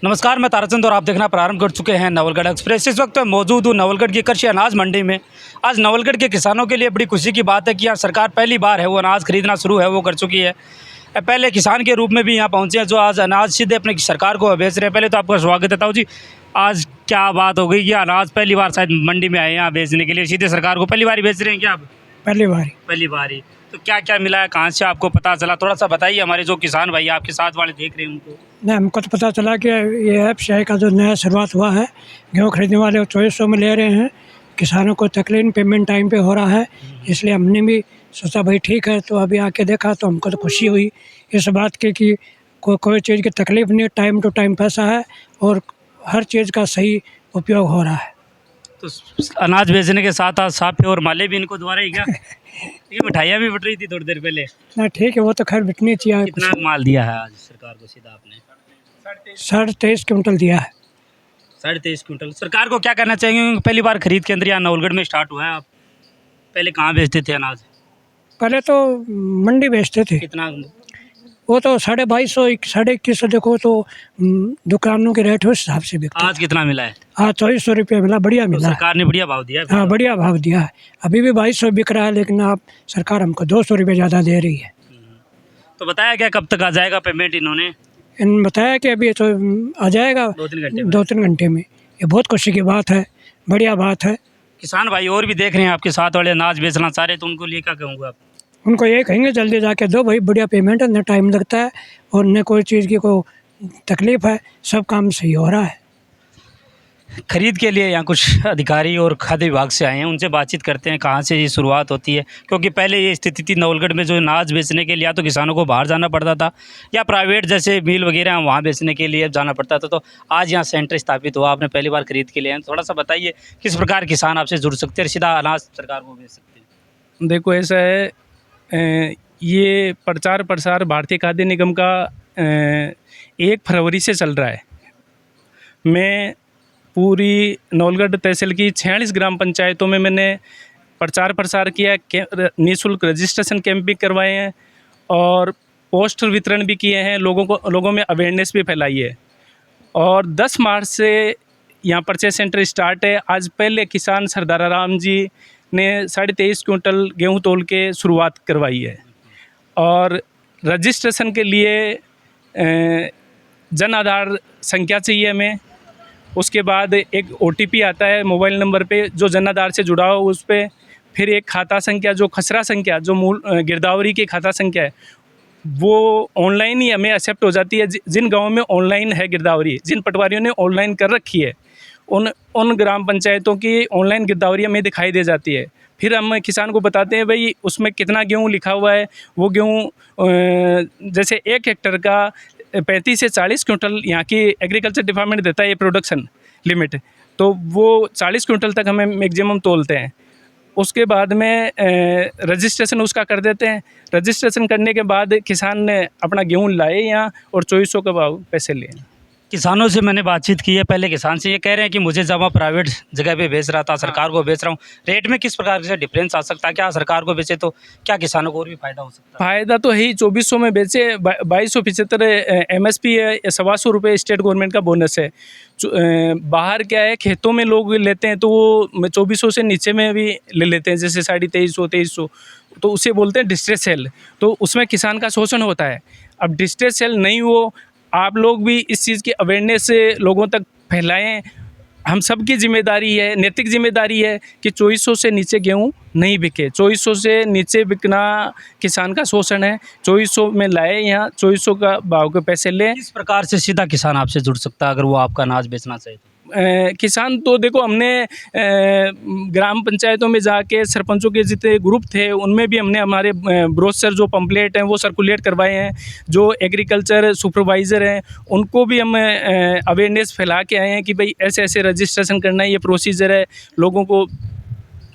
नमस्कार, मैं ताराचंद और आप देखना प्रारंभ कर चुके हैं नवलगढ़ एक्सप्रेस। इस वक्त मौजूद हूँ नवलगढ़ की कृषि अनाज मंडी में। आज नवलगढ़ के किसानों के लिए बड़ी खुशी की बात है कि यहाँ सरकार पहली बार है वो अनाज खरीदना शुरू है वो कर चुकी है। पहले किसान के रूप में भी यहाँ पहुँचे हैं जो आज अनाज सीधे अपनी सरकार को बेच रहे हैं। पहले तो आपका स्वागत है ताऊ जी। आज क्या बात हो गई कि अनाज पहली बार शायद मंडी में आए हैं यहाँ बेचने के लिए, सीधे सरकार को पहली बार ही बेच रहे हैं क्या आप? पहली बार ही। तो क्या क्या मिला है, कहाँ से आपको पता चला, थोड़ा सा बताइए। हमारे जो किसान भाई आपके साथ वाले देख रहे हैं उनको। नहीं, हमको तो पता चला कि ये ऐप शहर का जो नया शुरुआत हुआ है, गेहूँ खरीदने वाले 2400 में ले रहे हैं। किसानों को तकरीबन पेमेंट टाइम पे हो रहा है, इसलिए हमने भी सोचा भाई ठीक है। तो अभी आके देखा तो हमको तो खुशी हुई इस बात की कि कोई चीज़ की तकलीफ़ नहीं, टाइम टू टाइम पैसा है और हर चीज़ का सही उपयोग हो रहा है। तो अनाज बेचने के साथ साथ साफे और माले भी इनको द्वारा ही क्या? ये मिठाइयाँ भी बट रही थी थोड़ी देर पहले। ना ठीक है, वो तो खैर बिकनी चाहिए। कितना माल दिया है आज सरकार को सीधा आपने? 23.5 क्विंटल दिया है। 23.5 क्विंटल। सरकार को क्या करना चाहिए, क्योंकि पहली बार खरीद केंद्र यहाँ नवलगढ़ में स्टार्ट हुआ है। आप पहले कहाँ बेचते थे अनाज? पहले तो मंडी बेचते थे, कितना? वो तो 2250, 2150 देखो तो दुकानों के रेट उस हिसाब से बिकते। आज कितना मिला है? हाँ, 2400 रुपये मिला, बढ़िया तो मिला है। सरकार ने बढ़िया भाव दिया है। हाँ, बढ़िया भाव दिया है। अभी भी 2200 बिक रहा है, लेकिन आप सरकार हमको 200 रुपये ज़्यादा दे रही है। तो बताया क्या कब तक आ जाएगा पेमेंट इन्होंने? इन्होंने बताया कि अभी तो आ जाएगा 2-3 घंटे में। ये बहुत खुशी की बात है, बढ़िया बात है। किसान भाई और भी देख रहे हैं आपके साथ वाले अनाज बेचना चाह रहे, तो उनको लिए क्या कहूँगा आप? उनको ये कहेंगे जल्दी जाके दो भाई, बढ़िया पेमेंट है, न टाइम लगता है और न कोई चीज़ की कोई तकलीफ़ है, सब काम सही हो रहा है। खरीद के लिए यहाँ कुछ अधिकारी और खाद्य विभाग से आए हैं, उनसे बातचीत करते हैं कहाँ से ये शुरुआत होती है। क्योंकि पहले ये स्थिति थी नवलगढ़ में, जो अनाज बेचने के लिए या तो किसानों को बाहर जाना पड़ता था या प्राइवेट जैसे मिल वगैरह वहाँ बेचने के लिए जाना पड़ता था। तो आज यहाँ सेंटर स्थापित हुआ, आपने पहली बार खरीद के लिए। थोड़ा सा बताइए किस प्रकार किसान आपसे जुड़ सकते हैं, सीधा अनाज सरकार को बेच सकते हैं? देखो ऐसा है, ये प्रचार प्रसार भारतीय खाद्य निगम का 1 फरवरी से चल रहा है। मैं पूरी नवलगढ़ तहसील की 46 ग्राम पंचायतों में मैंने प्रचार प्रसार किया, निःशुल्क रजिस्ट्रेशन कैंप भी करवाए हैं और पोस्टर वितरण भी किए हैं, लोगों में अवेयरनेस भी फैलाई है। और 10 मार्च से यहाँ परचेज सेंटर स्टार्ट है। आज पहले किसान सरदारा राम जी ने 23.5 क्विंटल गेहूँ तोल के शुरुआत करवाई है। और रजिस्ट्रेशन के लिए जन आधार संख्या चाहिए हमें। उसके बाद एक OTP आता है मोबाइल नंबर पे जो जन आधार से जुड़ा हो उस पर। फिर एक खाता संख्या, जो खसरा संख्या, जो मूल गिरदावरी की खाता संख्या है, वो ऑनलाइन ही हमें एक्सेप्ट हो जाती है। जिन गाँवों में ऑनलाइन है गिरदावरी, जिन पटवारियों ने ऑनलाइन कर रखी है, उन ग्राम पंचायतों की ऑनलाइन गिरदावरी हमें दिखाई दे जाती है। फिर हम किसान को बताते हैं भाई उसमें कितना गेहूँ लिखा हुआ है। वो गेहूँ जैसे 1 हेक्टर का 35 से 40 क्विंटल यहाँ की एग्रीकल्चर डिपार्टमेंट देता है ये प्रोडक्शन लिमिट, तो वो 40 क्विंटल तक हमें मैक्सिमम तोलते हैं। उसके बाद में रजिस्ट्रेशन उसका कर देते हैं। रजिस्ट्रेशन करने के बाद किसान ने अपना गेहूँ लाए यहाँ और 2400 का भाव पैसे लिए। किसानों से मैंने बातचीत की है, पहले किसान से ये कह रहे हैं कि मुझे जब मैं प्राइवेट जगह पे बेच रहा था, सरकार को बेच रहा हूँ, रेट में किस प्रकार से डिफरेंस आ सकता है? क्या सरकार को बेचे तो क्या किसानों को और भी फायदा हो सकता है? फ़ायदा तो है ही। 2400 में बेचे, 2275 MSP है, 125 रुपये स्टेट गवर्नमेंट का बोनस है। बाहर क्या है, खेतों में लोग लेते हैं तो वो 2400 से नीचे में भी ले लेते हैं, जैसे 2350, 2300, तो उसे बोलते हैं डिस्ट्रेस सेल। तो उसमें किसान का शोषण होता है। अब डिस्ट्रेस सेल नहीं हो, आप लोग भी इस चीज़ की अवेयरनेस से लोगों तक फैलाएं। हम सब की जिम्मेदारी है, नैतिक जिम्मेदारी है कि 2400 से नीचे गेहूँ नहीं बिके। 2400 से नीचे बिकना किसान का शोषण है। 2400 में लाए, यहाँ 2400 का भाव के पैसे लें। किस प्रकार से सीधा किसान आपसे जुड़ सकता है अगर वो आपका अनाज बेचना चाहे तो? किसान तो देखो, हमने ग्राम पंचायतों में जाके सरपंचों के जितने ग्रुप थे उनमें भी हमने हमारे ब्रोशर जो पंपलेट हैं वो सर्कुलेट करवाए हैं। जो एग्रीकल्चर सुपरवाइज़र हैं उनको भी हम अवेयरनेस फैला के आए हैं कि भाई ऐसे ऐसे रजिस्ट्रेशन करना है, ये प्रोसीजर है, लोगों को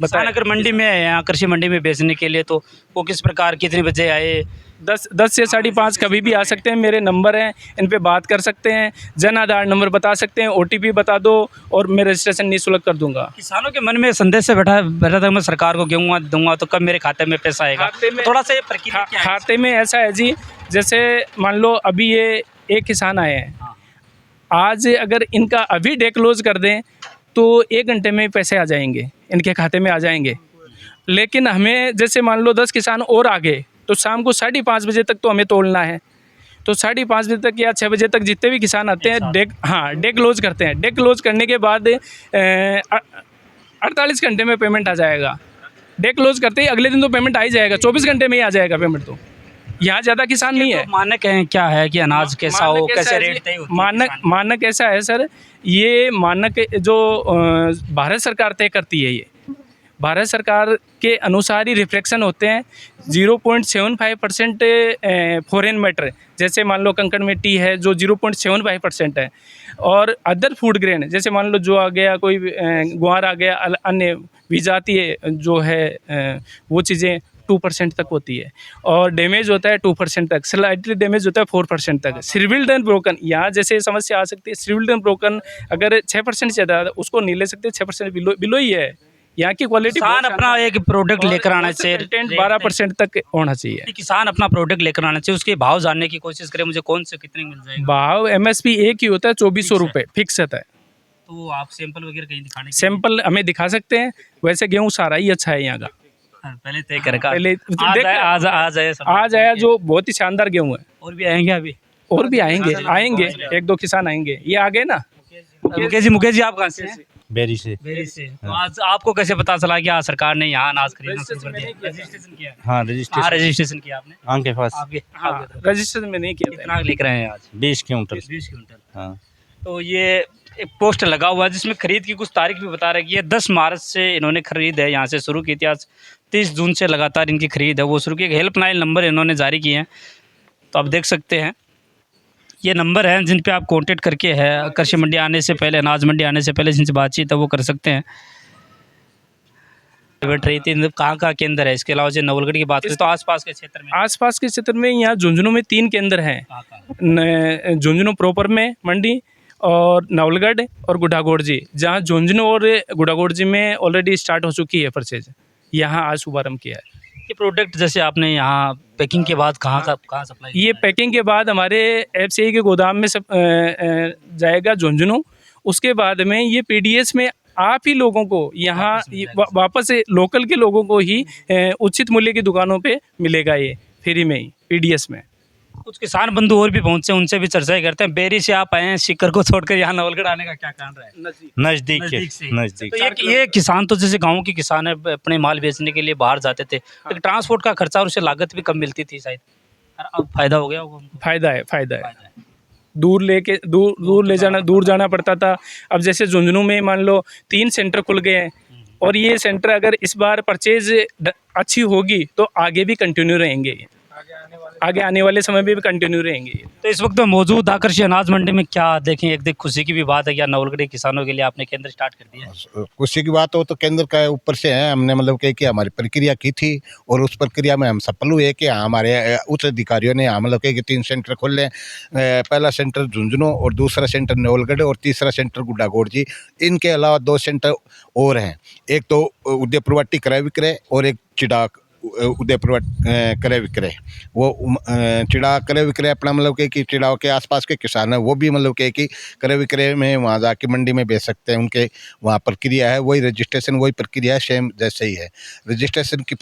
बताएं। अगर मंडी में आए, यहाँ कृषि मंडी में बेचने के लिए, तो वो किस प्रकार, कितने बजे आए? 10 से 5:30 कभी भी आ सकते हैं। मेरे नंबर हैं, इन पे बात कर सकते हैं, जन आधार नंबर बता सकते हैं, OTP बता दो और मैं रजिस्ट्रेशन निःशुल्क कर दूंगा। किसानों के मन में संदेश से बैठा था मैं सरकार को गेहूँ दूंगा तो कब मेरे खाते में पैसा आएगा? खाते में, थोड़ा सा ये प्रक्रिया क्या है? खाते में ऐसा है जी, जैसे मान लो अभी ये एक किसान आए हैं, आज अगर इनका अभी डे क्लोज कर दें तो 1 घंटे में पैसे आ जाएंगे, इनके खाते में आ जाएंगे। लेकिन हमें जैसे मान लो 10 किसान और आ गए तो शाम को 5:30 बजे तक तो हमें तोड़ना है। तो 5:30 बजे तक या 6 बजे तक जितने भी किसान आते हैं डे क्लोज करते हैं। डे क्लोज करने के बाद 48 घंटे में पेमेंट आ जाएगा। डे क्लोज करते ही अगले दिन तो पेमेंट आ ही जाएगा, 24 घंटे में ही आ जाएगा पेमेंट। तो यहाँ ज़्यादा किसान नहीं है। तो मानक है क्या है कि अनाज कैसा हो, कैसे रेट तय होती है? मानक ऐसा है सर, ये मानक जो भारत सरकार तय करती है, ये भारत सरकार के अनुसार ही रिफ्लेक्शन होते हैं। 0.75% फॉरेन मैटर, जैसे मान लो कंकड़ मिट्टी है जो 0.75% है, और अदर फूड ग्रेन जैसे मान लो जो आ गया कोई ग्वार आ गया, अन्य विजातीय जो है वो चीज़ें 2% तक होती है, और डैमेज होता है 2% तक, स्लाइटली डैमेज होता है 4% तक। सिविल्ड एंड ब्रोकन, यहाँ जैसे समस्या आ सकती है, सिविल्ड एंड ब्रोकन अगर 6% से ज़्यादा उसको नहीं ले सकते, 6% बिलो ही है। यहाँ की क्वालिटी किसान अपना एक प्रोडक्ट लेकर आना चाहिए, 12% तक होना चाहिए। किसान अपना प्रोडक्ट लेकर आना चाहिए, उसके भाव जानने की कोशिश करें, मुझे कौन से कितने मिल जाएगा। भाव MSP एक ही होता है, 2400 रुपये फिक्स होता है। तो आप सैंपल वगैरह कहीं दिखाने के लिए? सैंपल हमें दिखा सकते हैं। वैसे गेहूँ सारा ही अच्छा है यहाँ का। पहले तय कर पहले आज आया जो बहुत ही शानदार गेहूँ है। और भी आएंगे अभी? और भी आएंगे 1-2 किसान आएंगे। ये आ गए ना। मुकेश जी आप कहाँ से हैं? बेरी से। तो आज आपको कैसे पता चला कि आज सरकार ने यहाँ अनाज खरीदना शुरू कर दिया? रजिस्ट्रेशन किया? हाँ, रजिस्ट्रेशन किया आपने? आपके पास आपके रजिस्ट्रेशन में नहीं किया। कितना लेकर आए हैं आज? 20 क्विंटल। 20 क्विंटल। हाँ, तो ये एक पोस्टर लगा हुआ है जिसमें खरीद की कुछ तारीख भी बता रही है। 10 मार्च से इन्होंने खरीद है यहाँ से शुरू की थी, आज 30 जून से लगातार इनकी खरीद है वो शुरू की। एक हेल्पलाइन नंबर इन्होंने जारी किए हैं, तो आप देख सकते हैं ये नंबर हैं जिन पे आप कांटेक्ट करके है कृषि मंडी आने से पहले, अनाज मंडी आने से पहले जिनसे बातचीत है वो कर सकते हैं। बैठ रही थी कहाँ केंद्र है? इसके अलावा जो नवलगढ़ की बात करें तो आसपास के क्षेत्र में यहाँ झुंझुनू में 3 केंद्र हैं। झुंझुनू प्रॉपर में मंडी, और नवलगढ़ और गुढ़ागोड़ जी। जहाँ झुंझुनू और गुढ़ागोड़ जी में ऑलरेडी स्टार्ट हो चुकी है परचेज, यहाँ आज शुभारम्भ किया है। ये प्रोडक्ट जैसे आपने यहाँ पैकिंग के बाद कहाँ सप्लाई? ये पैकिंग के बाद हमारे FCI के गोदाम में जाएगा झुंझुनू। उसके बाद में ये PDS में आप ही लोगों को यहाँ वापस लोकल के लोगों को ही उचित मूल्य की दुकानों पे मिलेगा, ये फ्री में ही PDS में। कुछ किसान बंधु और भी पहुंचे, उनसे भी चर्चा करते हैं। बेरी से आप आए हैं, सीकर को छोड़कर यहाँ नवलगढ़ आने का क्या कारण रहा है? नज़दीक से। तो ये किसान तो जैसे गाँव के किसान है, अपने माल बेचने के लिए बाहर जाते थे, लेकिन ट्रांसपोर्ट का खर्चा और उससे लागत भी कम मिलती थी शायद, अब फायदा हो गया होगा उनको? फायदा है। दूर जाना पड़ता था। अब जैसे झुंझुनू में मान लो 3 सेंटर खुल गए हैं, और ये सेंटर अगर इस बार परचेज अच्छी होगी तो आगे भी कंटिन्यू रहेंगे, आगे आने वाले समय में भी कंटिन्यू रहेंगे। तो इस वक्त मौजूद आकर्षि अनाज मंडी में क्या देखें, एक खुशी की भी बात है कि नवलगढ़ के किसानों के लिए आपने केंद्र स्टार्ट कर दिया है। खुशी की बात हो तो केंद्र का ऊपर से है, हमने मतलब कि हमारी प्रक्रिया की थी और उस प्रक्रिया में हम सफल हुए कि हमारे उच्च अधिकारियों ने मतलब कि 3 सेंटर खोले। पहला सेंटर झुंझुनू और दूसरा सेंटर नवलगढ़ और तीसरा सेंटर गुढ़ागोड़ जी। इनके अलावा 2 सेंटर और हैं, एक तो उदयपुरवाटी क्रय विक्रय और एक चिड़ाक उदयपुर क्रय विक्रय। वो चिड़ा क्रय विक्रय अपना मतलब कि चिड़ाव के आसपास के किसान है वो भी मतलब कि क्रय विक्रय में वहाँ जाके मंडी में बेच सकते हैं। उनके वहाँ प्रक्रिया है वही, रजिस्ट्रेशन वही प्रक्रिया है, सेम जैसे ही है। रजिस्ट्रेशन की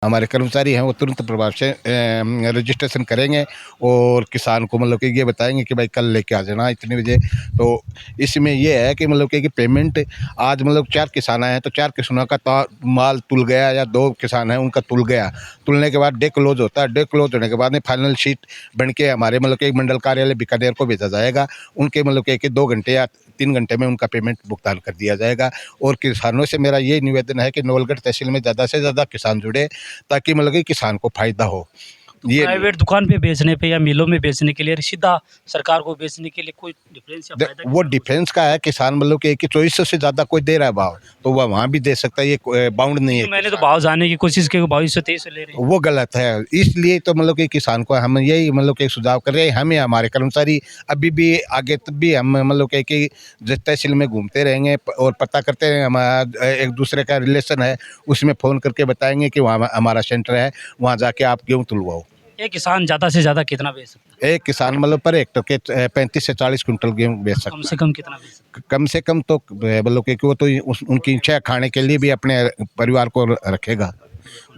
हमारे कर्मचारी हैं वो तुरंत प्रभाव से रजिस्ट्रेशन करेंगे और किसान को मतलब कि ये बताएंगे कि भाई कल लेके आ जाना इतने बजे। तो इसमें ये है कि मतलब कि पेमेंट आज मतलब 4 किसान आए हैं तो 4 किसानों का माल तुल गया, या 2 किसान हैं उनका तुल गया। तुलने के बाद डे क्लोज होता है, डे क्लोज होने के बाद में फाइनल शीट बन के हमारे मतलब कि मंडल कार्यालय बीकानेर को भेजा जाएगा। उनके मतलब कि 2 घंटे या 3 घंटे में उनका पेमेंट भुगतान कर दिया जाएगा। और किसानों से मेरा ये निवेदन है कि नवलगढ़ तहसील में ज़्यादा से ज़्यादा किसान जुड़े ताकि मतलब कि किसान को फायदा हो। ये प्राइवेट दुकान पे बेचने पे या मिलों में बेचने के लिए, सीधा सरकार को बेचने के लिए कोई डिफरेंस या फायदा? वो डिफरेंस का है, किसान मतलब कि 2400 से ज़्यादा कोई दे रहा है भाव तो वह वहाँ भी दे सकता है, ये बाउंड नहीं है। मैंने तो भाव जानने की कोशिश की, 2223 ले रहे हैं, वो गलत है। इसलिए तो मतलब कि किसान को हम यही मतलब कि सुझाव कर रहे हैं। हमें हमारे कर्मचारी अभी भी आगे तक भी हम मतलब कि जिस तहसील में घूमते रहेंगे और पता करते हैं, हमारा एक दूसरे का रिलेशन है उसमें फ़ोन करके बताएंगे कि वहाँ हमारा सेंटर है, वहाँ जाके आप गेहूँ तुलवाओ। एक किसान ज़्यादा से ज़्यादा कितना बेच सकता एक किसान मतलब पर हेक्टर के 35 से 40 क्विंटल गेहूँ बेच है? सकता कम से कम कितना बेच सकता है। कम से कम तो मतलब कि वो तो उनकी इच्छा है, खाने के लिए भी अपने परिवार को रखेगा,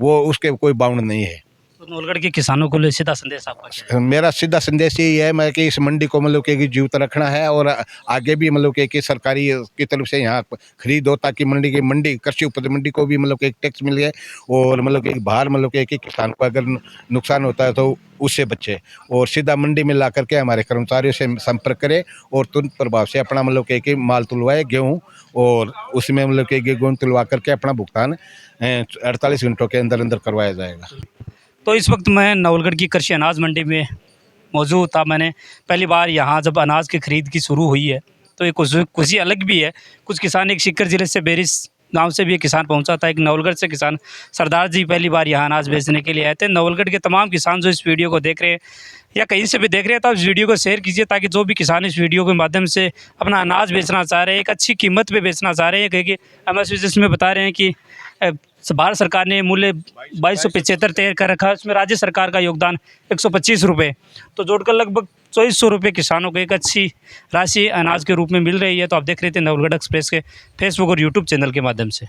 वो उसके कोई बाउंड नहीं है। है? तो नवलगढ़ के किसानों को लिए सीधा संदेश आपका क्या है? मेरा सीधा संदेश यही है मैं कि इस मंडी को मतलब कि जीवित रखना है और आगे भी मतलब कि सरकारी की तरफ से यहाँ खरीद हो, ताकि मंडी कृषि उपज मंडी को भी मतलब कि एक टैक्स मिल जाए और मतलब कि बाहर मतलब कि किसान को अगर नुकसान होता है तो उससे बचे, और सीधा मंडी में ला करके हमारे कर्मचारियों से संपर्क करें और तुरंत प्रभाव से अपना मतलब कि माल तुलवाए गेहूँ, और उसमें मतलब कि गेहूँ तुलवा करके अपना भुगतान 48 घंटों के अंदर अंदर करवाया जाएगा। तो इस वक्त मैं नवलगढ़ की कृषि अनाज मंडी में मौजूद था। मैंने पहली बार यहाँ जब अनाज की खरीद की शुरू हुई है तो एक खुशी अलग भी है। कुछ किसान, एक सीकर ज़िले से बेरिस गांव से भी एक किसान पहुंचा था, एक नवलगढ़ से किसान सरदार जी पहली बार यहाँ अनाज बेचने के लिए आए थे। नवलगढ़ के तमाम किसान जो इस वीडियो को देख रहे हैं या कहीं से भी देख रहे हैं तो आप इस वीडियो को शेयर कीजिए, ताकि जो भी किसान इस वीडियो के माध्यम से अपना अनाज बेचना चाह रहे हैं, एक अच्छी कीमत पे बेचना चाह रहे हैं, क्योंकि MSP जिसमें बता रहे हैं कि भारत सरकार ने मूल्य 2275 तय कर रखा है, उसमें राज्य सरकार का योगदान 125 रुपये, तो जोड़कर लगभग 2400 रुपये किसानों को एक अच्छी राशि अनाज के रूप में मिल रही है। तो आप देख रहे थे नवलगढ़ एक्सप्रेस के फेसबुक और यूट्यूब चैनल के माध्यम से।